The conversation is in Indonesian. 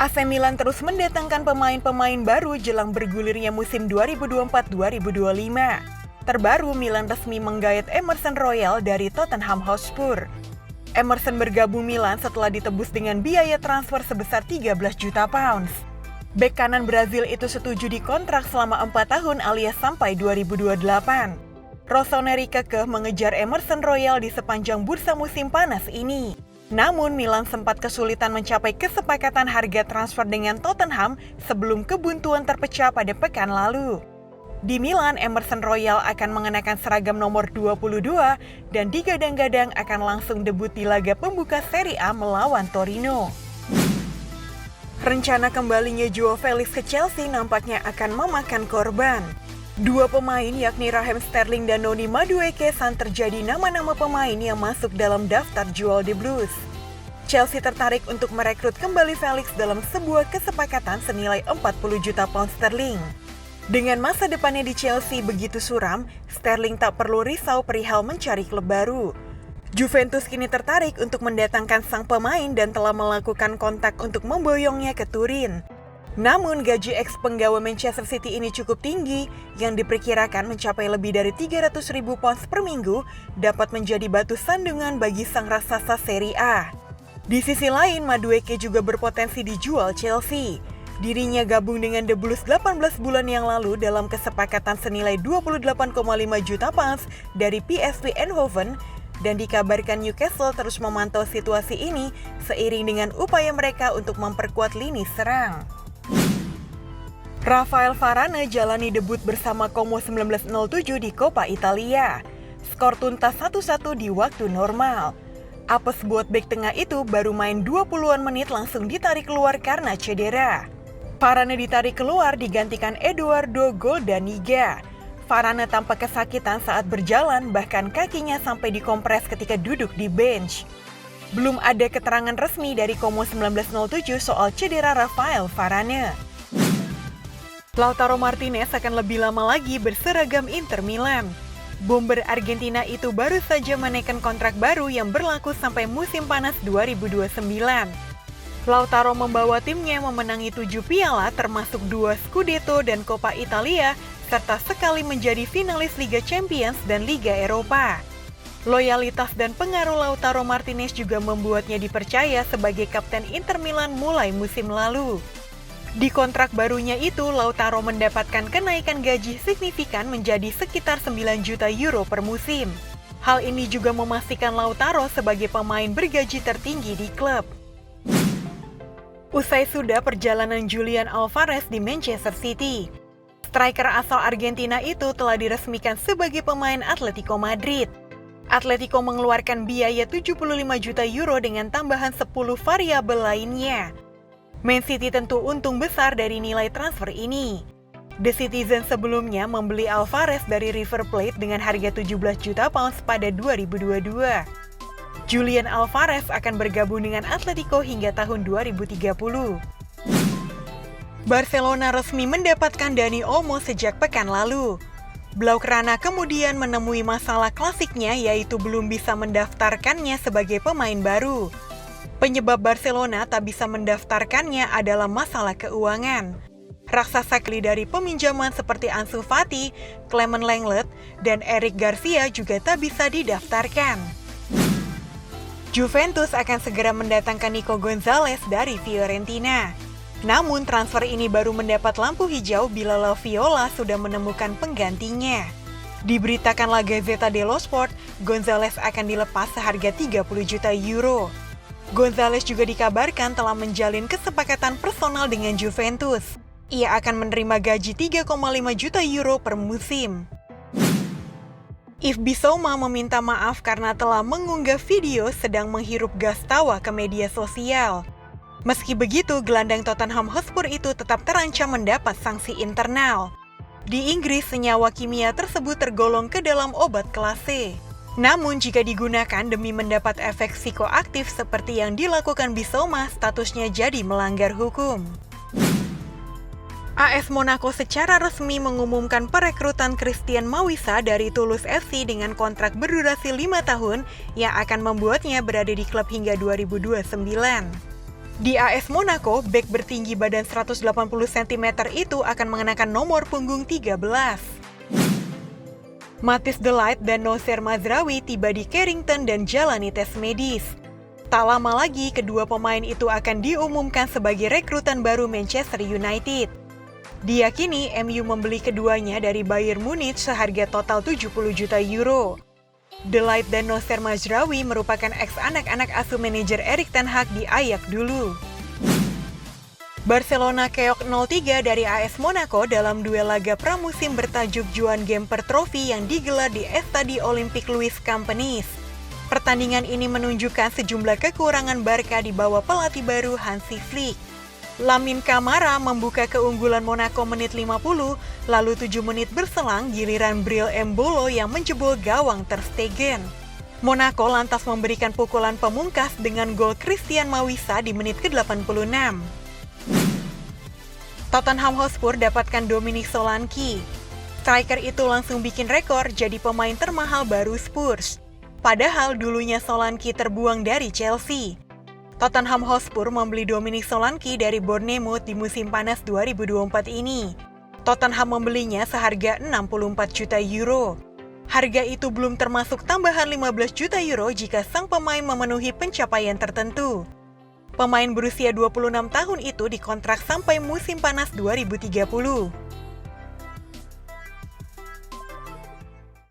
AC Milan terus mendatangkan pemain-pemain baru jelang bergulirnya musim 2024-2025. Terbaru, Milan resmi menggait Emerson Royal dari Tottenham Hotspur. Emerson bergabung Milan setelah ditebus dengan biaya transfer sebesar 13 juta pounds. Bek kanan Brazil itu setuju dikontrak selama 4 tahun alias sampai 2028. Rossoneri kekeh mengejar Emerson Royal di sepanjang bursa musim panas ini. Namun Milan sempat kesulitan mencapai kesepakatan harga transfer dengan Tottenham sebelum kebuntuan terpecah pada pekan lalu. Di Milan, Emerson Royal akan mengenakan seragam nomor 22 dan digadang-gadang akan langsung debut di laga pembuka Serie A melawan Torino. Rencana kembalinya Joao Felix ke Chelsea nampaknya akan memakan korban. Dua pemain yakni Raheem Sterling dan Noni Madueke san terjadi nama-nama pemain yang masuk dalam daftar jual di Blues. Chelsea tertarik untuk merekrut kembali Felix dalam sebuah kesepakatan senilai 40 juta pound sterling. Dengan masa depannya di Chelsea begitu suram, Sterling tak perlu risau perihal mencari klub baru. Juventus kini tertarik untuk mendatangkan sang pemain dan telah melakukan kontak untuk memboyongnya ke Turin. Namun gaji ex-penggawa Manchester City ini cukup tinggi, yang diperkirakan mencapai lebih dari 300.000 pounds per minggu, dapat menjadi batu sandungan bagi sang raksasa Serie A. Di sisi lain, Madueke juga berpotensi dijual Chelsea. Dirinya gabung dengan The Blues 18 bulan yang lalu dalam kesepakatan senilai 28,5 juta pounds dari PSV Eindhoven, dan dikabarkan Newcastle terus memantau situasi ini seiring dengan upaya mereka untuk memperkuat lini serang. Rafael Varane jalani debut bersama Como 1907 di Coppa Italia. Skor tuntas 1-1 di waktu normal. Apes buat bek tengah itu baru main 20-an menit langsung ditarik keluar karena cedera. Varane ditarik keluar digantikan Eduardo Goldaniga. Varane tampak kesakitan saat berjalan, bahkan kakinya sampai dikompres ketika duduk di bench. Belum ada keterangan resmi dari Como 1907 soal cedera Rafael Varane. Lautaro Martinez akan lebih lama lagi berseragam Inter Milan. Bomber Argentina itu baru saja menaikkan kontrak baru yang berlaku sampai musim panas 2029. Lautaro membawa timnya memenangi 7 piala termasuk 2 Scudetto dan Coppa Italia, serta sekali menjadi finalis Liga Champions dan Liga Eropa. Loyalitas dan pengaruh Lautaro Martinez juga membuatnya dipercaya sebagai kapten Inter Milan mulai musim lalu. Di kontrak barunya itu, Lautaro mendapatkan kenaikan gaji signifikan menjadi sekitar 9 juta euro per musim. Hal ini juga memastikan Lautaro sebagai pemain bergaji tertinggi di klub. Usai sudah perjalanan Julian Alvarez di Manchester City, striker asal Argentina itu telah diresmikan sebagai pemain Atletico Madrid. Atletico mengeluarkan biaya 75 juta euro dengan tambahan 10 variabel lainnya. Man City tentu untung besar dari nilai transfer ini. The Citizen sebelumnya membeli Alvarez dari River Plate dengan harga 17 juta pounds pada 2022. Julian Alvarez akan bergabung dengan Atletico hingga tahun 2030. Barcelona resmi mendapatkan Dani Olmo sejak pekan lalu. Blaugrana kemudian menemui masalah klasiknya, yaitu belum bisa mendaftarkannya sebagai pemain baru. Penyebab Barcelona tak bisa mendaftarkannya adalah masalah keuangan. Raksasa kli dari peminjaman seperti Ansu Fati, Clement Lenglet, dan Eric Garcia juga tak bisa didaftarkan. Juventus akan segera mendatangkan Nico Gonzalez dari Fiorentina. Namun transfer ini baru mendapat lampu hijau bila La Viola sudah menemukan penggantinya. Diberitakan La Gazzetta dello Sport, Gonzalez akan dilepas seharga 30 juta euro. Gonzalez juga dikabarkan telah menjalin kesepakatan personal dengan Juventus. Ia akan menerima gaji 3,5 juta euro per musim. Yves Bissouma meminta maaf karena telah mengunggah video sedang menghirup gas tawa ke media sosial. Meski begitu, gelandang Tottenham Hotspur itu tetap terancam mendapat sanksi internal. Di Inggris, senyawa kimia tersebut tergolong ke dalam obat kelas C. Namun jika digunakan demi mendapat efek psikoaktif seperti yang dilakukan Bissouma, statusnya jadi melanggar hukum. AS Monaco secara resmi mengumumkan perekrutan Christian Mawisa dari Toulouse FC dengan kontrak berdurasi 5 tahun yang akan membuatnya berada di klub hingga 2029. Di AS Monaco, bek bertinggi badan 180 cm itu akan mengenakan nomor punggung 13. Matthijs de Ligt dan Noussair Mazraoui tiba di Carrington dan jalani tes medis. Tak lama lagi, kedua pemain itu akan diumumkan sebagai rekrutan baru Manchester United. Diyakini MU membeli keduanya dari Bayern Munich seharga total 70 juta euro. De Ligt dan Noussair Mazraoui merupakan ex anak-anak asuh manajer Erik ten Hag di Ajax dulu. Barcelona keok 0-3 dari AS Monaco dalam duel laga pramusim bertajuk Joan Gamper Trophy yang digelar di Estadi Olympique Louis Campens. Pertandingan ini menunjukkan sejumlah kekurangan Barca di bawah pelatih baru Hansi Flick. Lamine Camara membuka keunggulan Monaco menit 50, lalu 7 menit berselang giliran Bril Embolo yang menjebol gawang Ter Stegen. Monaco lantas memberikan pukulan pemungkas dengan gol Christian Mawisa di menit ke-86. Tottenham Hotspur dapatkan Dominic Solanke. Striker itu langsung bikin rekor jadi pemain termahal baru Spurs. Padahal dulunya Solanke terbuang dari Chelsea. Tottenham Hotspur membeli Dominic Solanke dari Bournemouth di musim panas 2024 ini. Tottenham membelinya seharga 64 juta euro. Harga itu belum termasuk tambahan 15 juta euro jika sang pemain memenuhi pencapaian tertentu. Pemain berusia 26 tahun itu dikontrak sampai musim panas 2030.